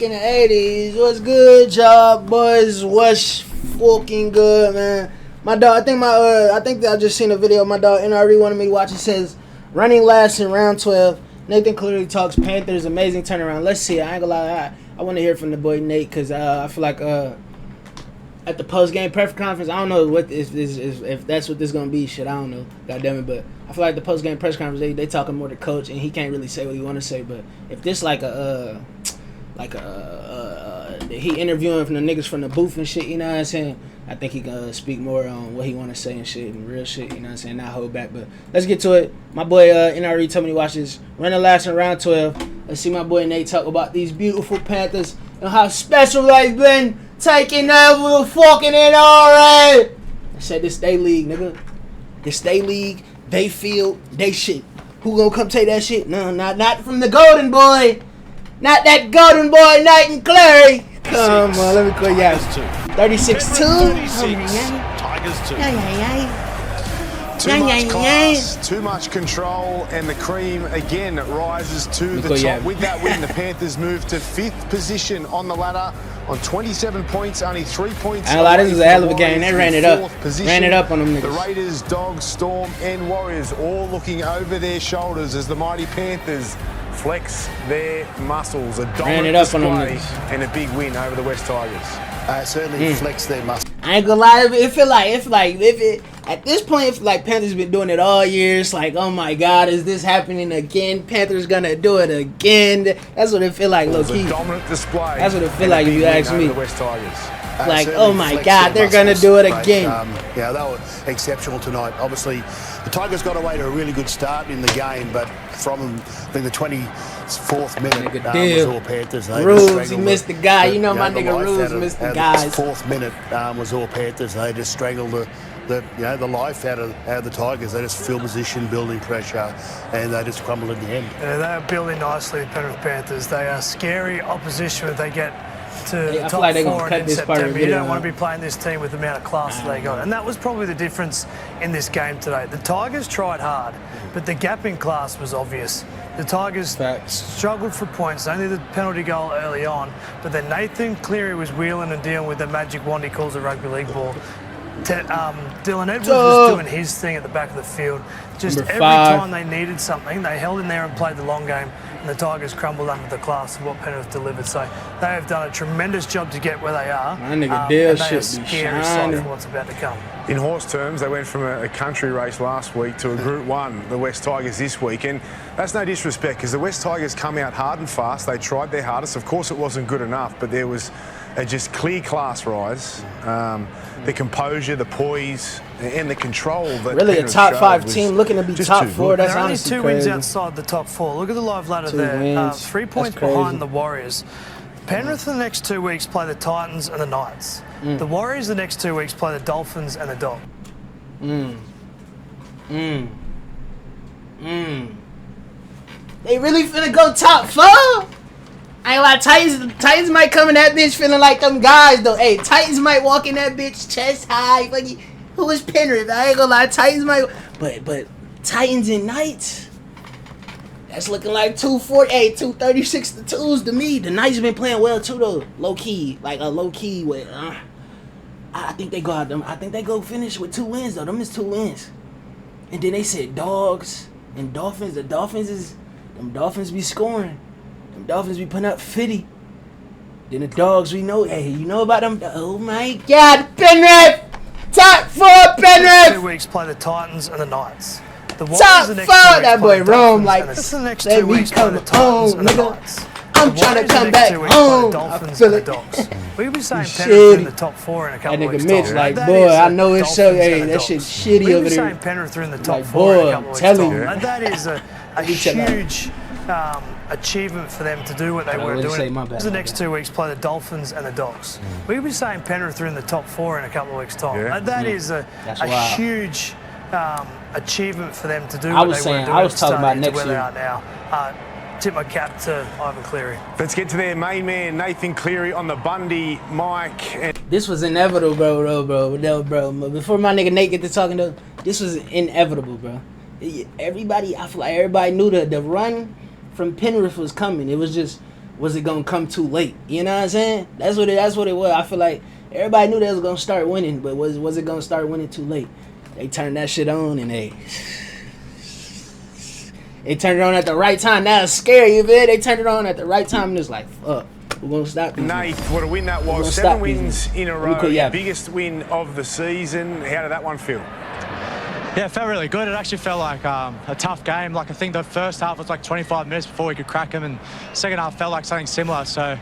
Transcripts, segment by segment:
In the 80s, what's good, y'all boys? What's fucking good, man? My dog, I think I just seen a video. My dog NRE wanted me to watch. It says running last in round 12. Nathan Cleary talks Panthers amazing turnaround. Let's see. I ain't gonna lie. I want to hear from the boy Nate because I feel like at the post game press conference, I don't know what if that's what this gonna be. Shit, I don't know. God damn it, but I feel like the post game press conference they talking more to coach and he can't really say what he want to say. But if this he interviewing from the niggas from the booth and shit, you know what I'm saying? I think he can speak more on what he want to say and shit and real shit, you know what I'm saying? Not hold back, but let's get to it. My boy NRE told me to watch this. Running last in round 12. Let's see my boy Nate talk about these beautiful Panthers and how special they've been taking over the fucking NRA. I said this they league, nigga. This they league, they field, they shit. Who gonna come take that shit? No, not from the golden boy. Not that golden boy, Nathan Cleary. Come on, let me call you out. 36-2. Tigers 2. Too much class, too much control, and the cream again rises to the top. With that win, the Panthers move to 5th position on the ladder on 27 points, only 3 points. I lie, this is a hell of a game. They ran it up. Ran it up on them niggas. The Raiders, Dogs, Storm, and Warriors all looking over their shoulders as the mighty Panthers flex their muscles. A dominant display and a big win over the West Tigers. Certainly flex their muscles. I ain't gonna lie, at this point, if like Panthers been doing it all year, it's like, oh my God, is this happening again? Panthers gonna do it again. That's what it feel like, low key. Dominant display. That's what it feel like if you ask me. The West Tigers. Like, oh my God, they're gonna do it again. Yeah, they were exceptional tonight. Obviously, the Tigers got away to a really good start in the game, but from I think the 24th minute was all Panthers. Rules, he missed the guy. You know my nigga Rules missed the guys. The 4th minute was all Panthers. They just strangled the life out of the Tigers. They just field position, building pressure, and they just crumbled in the end. Yeah, they are building nicely, the Penrith Panthers. They are scary opposition if they get to top like 4 in September. You don't want to be playing this team with the amount of class that they got. And that was probably the difference in this game today. The Tigers tried hard, but the gap in class was obvious. The Tigers struggled for points, only the penalty goal early on, but then Nathan Cleary was wheeling and dealing with the magic wand he calls a rugby league ball. Dylan Edwards was doing his thing at the back of the field. Just every time they needed something, they held in there and played the long game, and the Tigers crumbled under the class of what Penrith delivered. So they have done a tremendous job to get where they are. My nigga and they are scary side for what's about to come. In horse terms, they went from a country race last week to a Group 1, the West Tigers this week. And that's no disrespect, because the West Tigers come out hard and fast. They tried their hardest. Of course, it wasn't good enough, but there was a just clear class rise. The composure, the poise, and the control. That really a top 5 team looking to be top 4. That's honestly only 2 wins outside the top 4. Look at the live ladder there. 3 points behind the Warriors. Penrith the next 2 weeks play the Titans and the Knights. The Warriors the next 2 weeks play the Dolphins and the Dogs. They really finna go top 4? I ain't like Titans might come in that bitch feeling like them guys though. Hey, Titans might walk in that bitch chest high. Like, who is Penrith? I ain't gonna lie, Titans might, but Titans and Knights. That's looking like 248, 236 to 2s to me. The Knights been playing well too though, low key, like a low key with. I think they go out them. I think they go finish with 2 wins though. Them is 2 wins. And then they said Dogs and Dolphins. Them Dolphins be scoring. Them Dolphins be putting up 50. Then the Dogs, we know, hey, you know about them? Oh my God, Penrith! Top 4 Penrith! 2 weeks play the Titans and the Knights. The top 4! That boy Rome, like, this is the next 2 weeks play the Titans and the Knights. I'm trying to come back home. I feel it. We could be saying Penrith in the top 4 in a couple of weeks. That nigga Mitch, like, boy, I know it's so, hey, that shit's shitty over there. We could be saying Penrith are in the top 4 in a couple of weeks. And that is a huge achievement for them to do what they were doing. The next 2 weeks play the Dolphins and the Dogs. We could be saying Penrith are in the top 4 in a couple of weeks' time. That is a huge achievement for them to do what they were doing. I was talking about next where year. They are now. Tip my cap to Ivan Cleary. Let's get to their main man, Nathan Cleary, on the Bundy mic. This was inevitable, bro. Before my nigga Nate get to talking though, this was inevitable, bro. I feel like everybody knew the run from Penrith was coming. It was just was it gonna come too late? You know what I'm saying? That's what it was. I feel like everybody knew they was gonna start winning, but was it gonna start winning too late? They turned that shit on and they turned it on at the right time. Now it's scary, you feel? They turned it on at the right time and it's like, fuck, we're gonna stop these. Nate, what a win that was. 7 wins in a row. Biggest win of the season. How did that one feel? Yeah, it felt really good. It actually felt like a tough game. Like, I think the first half was like 25 minutes before we could crack them, and second half felt like something similar. So,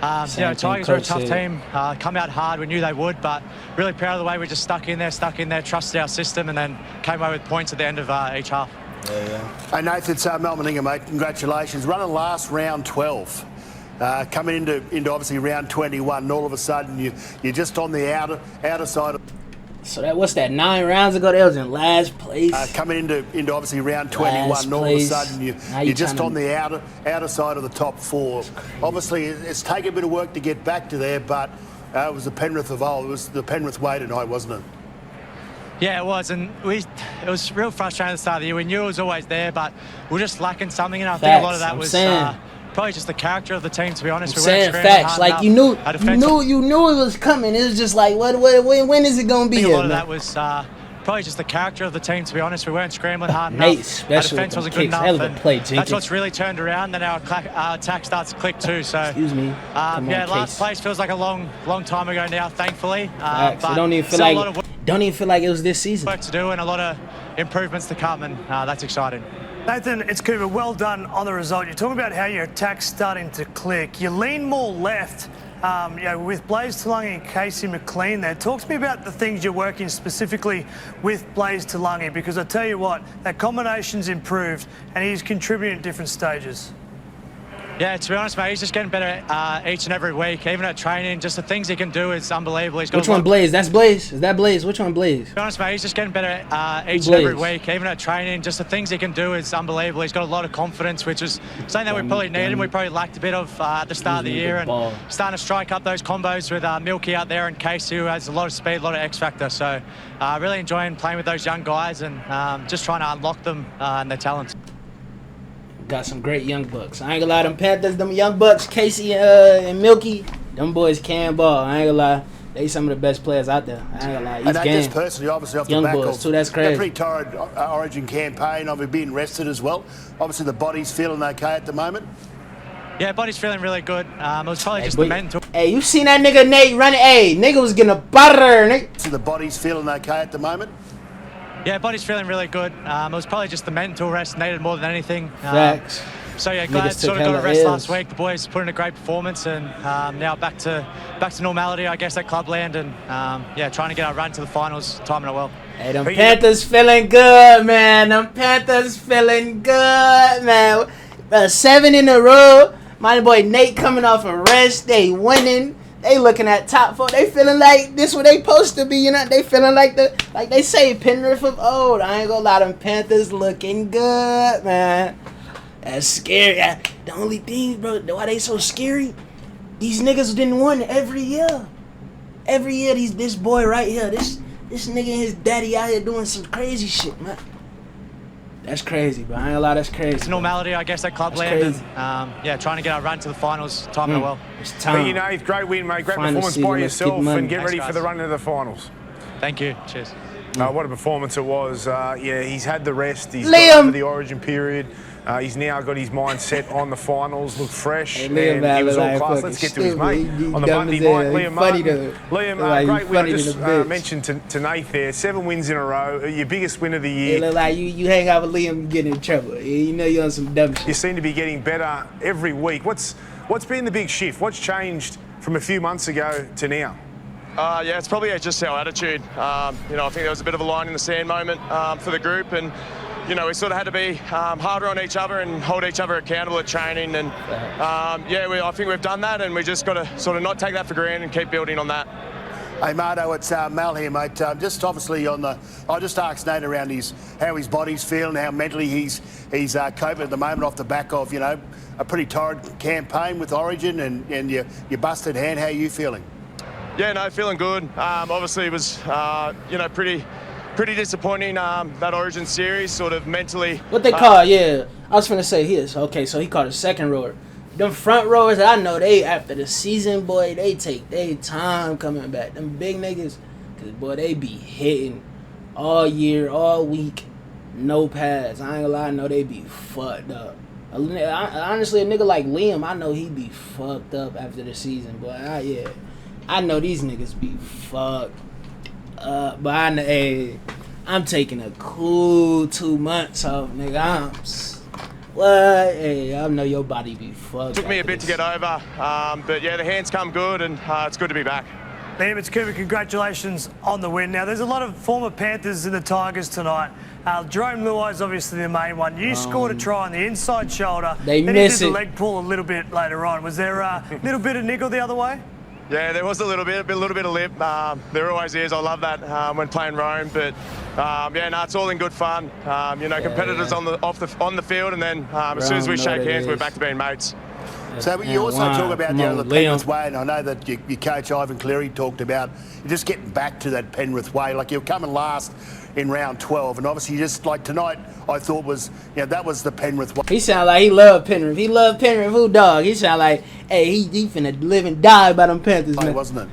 Tigers were a tough team. Come out hard. We knew they would, but really proud of the way we just stuck in there, trusted our system, and then came away with points at the end of each half. Hey, Nathan, it's Melbourne Ingham, mate. Congratulations. Running last round 12. Coming into obviously round 21, and all of a sudden you're just on the outer side of. So what's that? 9 rounds ago, they was in last place. Coming into obviously round 21, and all of a sudden you're just on the outer side of the top 4. Obviously, it's taken a bit of work to get back to there, but it was the Penrith of old. It was the Penrith way tonight, wasn't it? Yeah, it was, and it was real frustrating at the start of the year. We knew it was always there, but we were just lacking something, and I think a lot of that was probably just the character of the team. To be honest, I'm saying facts. Like you knew it was coming. It was just like, when is it gonna be? A lot of that was probably just the character of the team. To be honest, we weren't scrambling hard enough. Our defense wasn't good enough. That's what's really turned around. Then our attack starts to click too. So excuse me. Last place feels like a long time ago now. Thankfully, but it don't even feel like it was this season. Work to do and a lot of improvements to come, and that's exciting. Nathan, it's Cooper. Well done on the result. You're talking about how your attack's starting to click. You lean more left, with Blaze Talangi and Casey McLean there. Talk to me about the things you're working specifically with Blaze Talangi, because I tell you what, that combination's improved and he's contributing at different stages. Yeah, to be honest, mate, he's just getting better each and every week. Even at training, just the things he can do is unbelievable. Which one, Blaze? That's Blaze. Is that Blaze? Which one, Blaze? To be honest, mate, he's just getting better each and every week. Even at training, just the things he can do is unbelievable. He's got a lot of confidence, which is something that we probably needed and we probably lacked a bit of at the start of the year. And starting to strike up those combos with Milky out there and Casey, who has a lot of speed, a lot of X factor. So really enjoying playing with those young guys and just trying to unlock them and their talents. Got some great young bucks. I ain't gonna lie, them Panthers, them young bucks, Casey and Milky, them boys can ball. I ain't gonna lie, they some of the best players out there. I ain't gonna lie. And that just personally, obviously off young the back boys of too, that's crazy. A pretty torrid Origin campaign. I've been being rested as well. Obviously the body's feeling okay at the moment. Yeah, body's feeling really good. It was probably just the mental. Hey, you seen that nigga Nate running? Hey, nigga was getting a butter. Nigga. So the body's feeling okay at the moment. Yeah, body's feeling really good. It was probably just the mental rest needed more than anything. Facts. So yeah, glad sort of got a rest last week. The boys put in a great performance, and now back to normality, I guess, at Clubland, and trying to get our run to the finals, timing it well. Hey, them Panthers feeling good, man. Them Panthers feeling good, man. 7 in a row. My boy Nate coming off a rest. They winning. They looking at top 4. They feeling like this what they supposed to be, you know. They feeling like like they say Penrith of old. I ain't gonna lie, them Panthers looking good, man. That's scary. The only thing, bro, why they so scary? These niggas didn't win every year. Every year, this boy right here, this nigga and his daddy out here doing some crazy shit, man. That's crazy, bro. I ain't gonna lie, that's crazy. It's normality, I guess, at Clubland. And trying to get our run to the finals, timing it well. It's time. You know, great win, mate. Great performance by yourself, and get ready for the run into the finals. Thank you. Cheers. What a performance it was. He's had the rest. He's got over the Origin period. He's now got his mind set on the finals, look fresh, and he was all class. Let's get to his mate on the Monday night, Liam Martin. Liam, great win. I just mentioned to Nate there, 7 wins in a row, your biggest win of the year. It look like you hang out with Liam, you get in trouble. You know you're on some dumb shit. You seem to be getting better every week. What's been the big shift? What's changed from a few months ago to now? It's probably just our attitude. I think there was a bit of a line in the sand moment for the group, and we sort of had to be harder on each other and hold each other accountable at training. And I think we've done that, and we just got to sort of not take that for granted and keep building on that. Hey Marto, it's Mal here, mate. Just obviously I just asked Nate around how his body's feeling, how mentally he's coping at the moment off the back of a pretty torrid campaign with Origin and your busted hand. How are you feeling? Yeah, no, feeling good. Obviously, it was pretty disappointing that Origin series, sort of mentally. What they call, I was finna say his. Okay, so he caught a second rower. them front rowers, I know they, after the season, boy, they take their time coming back. Them big niggas, because, boy, they be hitting all year, all week, no pads. I ain't gonna lie, I know they be fucked up. Honestly, a nigga like Liam, I know he be fucked up after the season, boy. I know these niggas be fucked up. But I know, hey, I'm taking a cool 2 months off, nigga. What? Hey, I know your body be fucked. Took me a bit to get over, but yeah, the hands come good, and it's good to be back. Liam, it's Cooper. Congratulations on the win. Now, there's a lot of former Panthers in the Tigers tonight. Jerome Luai's obviously the main one. You scored a try on the inside shoulder. They then miss he did it. the leg pull a little bit later on. Was there a little bit of niggle the other way? Yeah, there was a little bit of lip. There always is. I love that when playing Rome. But yeah, no, it's all in good fun. Competitors on the field, and then as soon as we shake hands, we're back to being mates. So you also talk about the Penrith way, and I know that your coach Ivan Cleary talked about just getting back to that Penrith way. Like you're coming last in round 12, and obviously just like tonight, I thought was, that was the Penrith way. He sound like he loved Penrith. He loved Penrith. Who dog? He sound like, hey, he finna live and die by them Panthers, man. Wasn't it?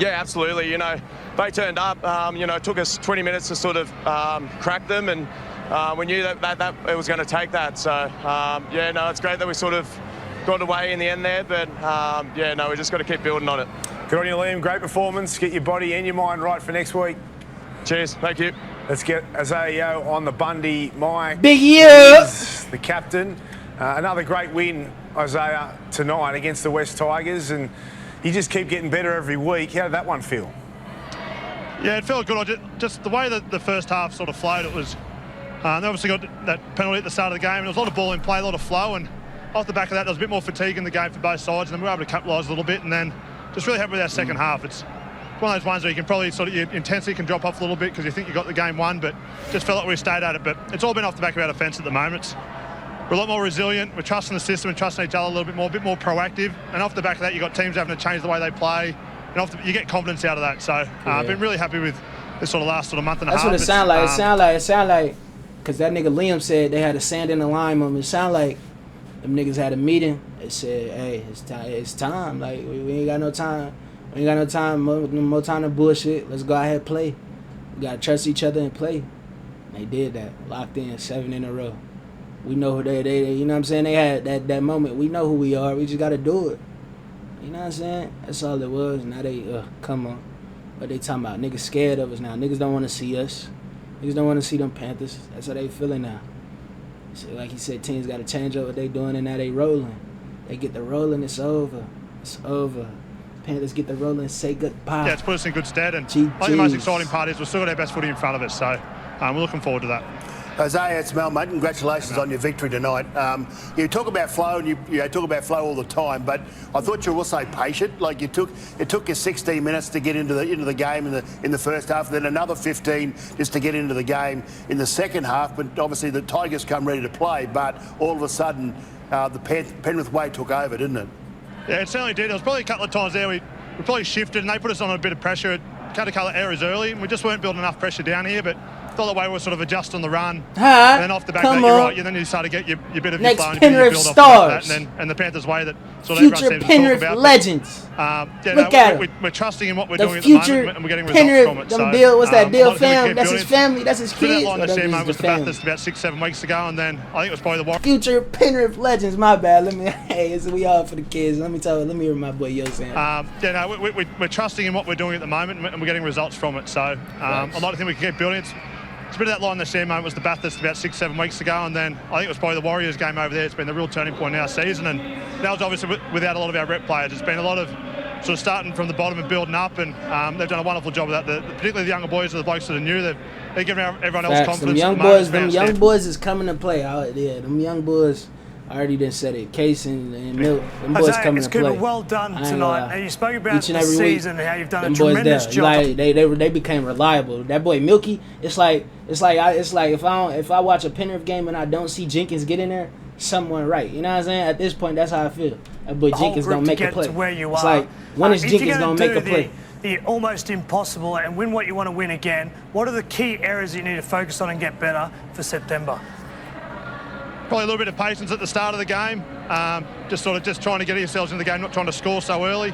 Yeah, absolutely. They turned up. It took us 20 minutes to sort of crack them, and we knew that it was going to take that. So it's great that we sort of got away in the end there, but we just got to keep building on it. Good on you, Liam. Great performance. Get your body and your mind right for next week. Cheers. Thank you. Let's get Isaiah on the Bundy mic. Big year. The captain. Another great win, Isaiah, tonight against the West Tigers, and you just keep getting better every week. How did that one feel? Yeah, it felt good. Just the way that the first half sort of flowed, it was... they obviously got that penalty at the start of the game, and there was a lot of ball in play, a lot of flow, and off the back of that, there was a bit more fatigue in the game for both sides, and then we were able to capitalise a little bit, and then just really happy with our second half. It's one of those ones where you can probably your intensity can drop off a little bit because you think you got the game won, but just felt like we stayed at it. But it's all been off the back of our defence at the moment. We're a lot more resilient. We're trusting the system and trusting each other a bit more proactive. And off the back of that, you've got teams having to change the way they play, and you get confidence out of that. So I've been really happy with this sort of last month and a half. That's what it sound like. It sound like, because that nigga Liam said they had a sand in the lime moment. It sound like them niggas had a meeting. They said, hey, it's time. Like, we ain't got no time. We ain't got no time, more time to bullshit. Let's go ahead and play. We got to trust each other and play. They did that. Locked in 7 in a row. We know who they you know what I'm saying? They had that moment. We know who we are. We just got to do it. You know what I'm saying? That's all it was. Now they, come on. What they talking about? Niggas scared of us now. Niggas don't want to see us. Niggas don't want to see them Panthers. That's how they feeling now. So like he said, teams got to change up what they doing, and now they rolling. They get the rolling, it's over. It's over. Panthers get the rolling, say goodbye. Yeah, it's put us in good stead, and I think the most exciting part is we've still got our best footy in front of us, so we're looking forward to that. Isaiah, it's Mel, mate. Congratulations on your victory tonight. You talk about flow, and you talk about flow all the time, but I thought you were also patient. Like it took you 16 minutes to get into the game in the first half, then another 15 just to get into the game in the second half. But obviously the Tigers come ready to play, but all of a sudden the Penrith way took over, didn't it? Yeah, it certainly did. There was probably a couple of times there we probably shifted, and they put us on a bit of pressure. Cut a couple of errors early, and we just weren't building enough pressure down here, but thought the way we were sort of adjust on the run, and then off the back of that, you're right. Then you start to get your bit of next your flow, and Penrith you build stars, off and the Panthers way that sort of future everyone seems Penrith to talk about. legends. Look at him. We're trusting in what we're the doing future at the moment, and we're getting Penrith, results from it. Deal, what's that deal, I fam? That's his family. That's his kids. That line the same moment was the Panthers about 6-7 weeks ago, and then I think it was probably the Warriors. Future Penrith legends. My bad. It's we all for the kids. Let me hear my boy Yo saying. We're trusting in what we're doing at the moment, and we're getting results from it. So I'd like to think we can keep building it. It's a bit of that line the same moment was the Bathurst about 6-7 weeks ago, and then I think it was probably the Warriors game over there. It's been the real turning point in our season, and that was obviously without a lot of our rep players. It's been a lot of sort of starting from the bottom and building up, and they've done a wonderful job of that. Particularly the younger boys or the blokes that are new, they're giving everyone else confidence. Them young boys is coming to play. Them young boys. I already done said it. Case and Milk. Them boys coming to play. Well done tonight. And you spoke about the season and how you've done a tremendous job. Like, they became reliable. That boy Milky. It's like if I watch a Penrith game and I don't see Jenkins get in there, something went right. You know what I'm saying? At this point, that's how I feel. That boy Jenkins don't make a play. It's like when is Jenkins gonna make a play? The almost impossible and win what you want to win again. What are the key areas you need to focus on and get better for September? probably a little bit of patience at the start of the game. Just trying to get yourselves in the game, not trying to score so early.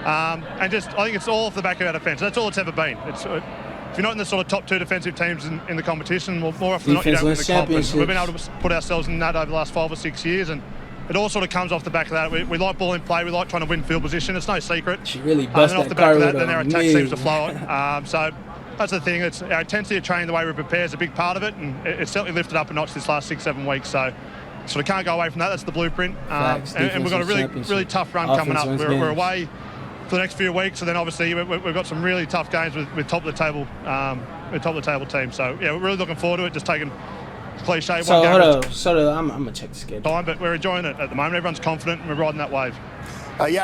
I think it's all off the back of our defence. That's all it's ever been. If you're not in the sort of top 2 defensive teams in the competition, more often than not, you don't win the confidence. We've been able to put ourselves in that over the last 5 or 6 years, and it all sort of comes off the back of that. We like ball in play. We like trying to win field position. It's no secret. She really busted off the back of that, then our attack seems to flow. So that's the thing. It's our intensity of training, the way we prepare is a big part of it, and it's certainly lifted up a notch this last 6-7 weeks. So sort of can't go away from that. That's the blueprint. And we've got a really tough run coming up. We're away for the next few weeks, and then obviously we've got some really tough games with top of the table teams. So yeah, we're really looking forward to it. Just taking cliche one game. I'm gonna check the schedule. But we're enjoying it at the moment. Everyone's confident, and we're riding that wave. I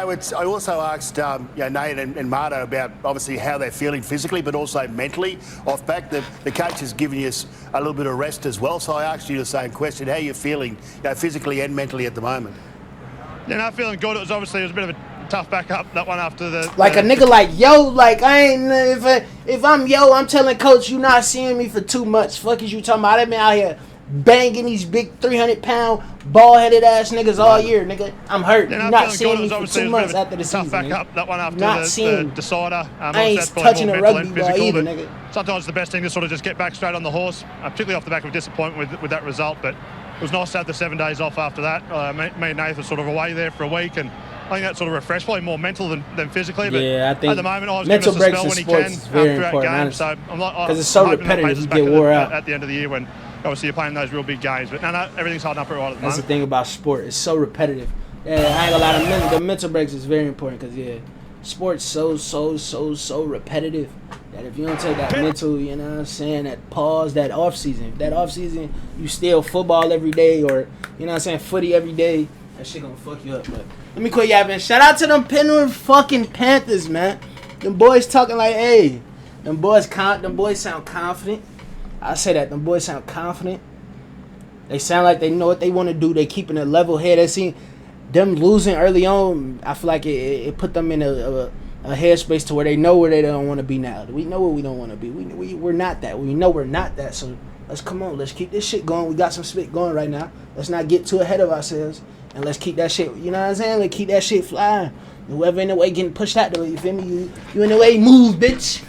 also asked Nate and Marto about obviously how they're feeling physically, but also mentally off back. The coach has given you a little bit of rest as well. So I asked you the same question: how are you feeling, physically and mentally at the moment? Yeah, no, feeling good. It was a bit of a tough backup, that one after the... Like a nigga like, yo, like, I ain't... If I'm telling coach you not seeing me for 2 months, fuck is you talking about? I've been out here banging these big 300-pound, ball-headed ass niggas all year, nigga. I'm hurt. Yeah, You're not seeing me for 2 months after the season, tough backup, that one after the decider. I ain't touching a rugby ball either, nigga. Sometimes the best thing to sort of just get back straight on the horse, particularly off the back of disappointment with that result, but it was nice to have the 7 days off after that. Me and Nathan were sort of away there for a week, and I think that sort of refreshed, probably more mental than physically. But yeah, I think at the moment, I was mental giving breaks us a in spell when he sports can is very throughout important, games. So because it's so repetitive, you get wore out at the end of the year when obviously you're playing those real big games. But no, everything's holding up pretty well at the moment. That's the thing about sport; it's so repetitive. Yeah, I ain't gonna lie. The mental breaks is very important because sports so repetitive that if you don't take that mental, you know what I'm saying, that pause, that off season, you still football every day or you know what I'm saying, footy every day, that shit gonna fuck you up. But let me quit yapping. Shout out to them Penrith fucking Panthers, man. Them boys talking like, hey, them boys sound confident. I say that them boys sound confident. They sound like they know what they want to do. They keeping a level head. They seen them losing early on. I feel like it put them in a headspace to where they know where they don't want to be now. We know where we don't want to be. We're not that. We know we're not that. So let's keep this shit going. We got some spit going right now. Let's not get too ahead of ourselves. And let's keep that shit, you know what I'm saying? Let's keep that shit flying. Whoever in the way getting pushed out the way, you feel me? You in the way, move, bitch.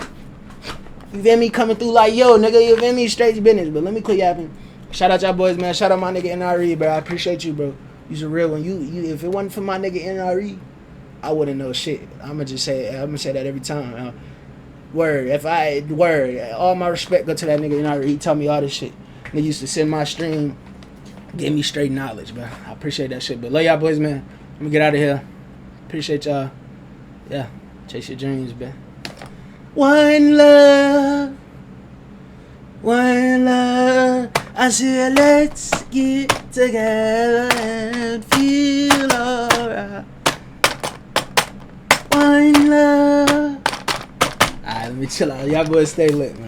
You feel me? Coming through like, yo, nigga, you feel me? Straight business. But let me quit yapping. Shout out y'all boys, man. Shout out my nigga NRE, bro. I appreciate you, bro. You's a real one. You if it wasn't for my nigga NRE, I wouldn't know shit. I'ma say that every time. All my respect go to that nigga NRE. He taught me all this shit. They used to send my stream, give me straight knowledge, bro. I appreciate that shit. But love y'all boys, man. Let me get out of here. Appreciate y'all. Yeah. Chase your dreams, man. One love. I said, let's get together and feel alright. One love. Alright, let me chill out. Y'all boys stay lit, man.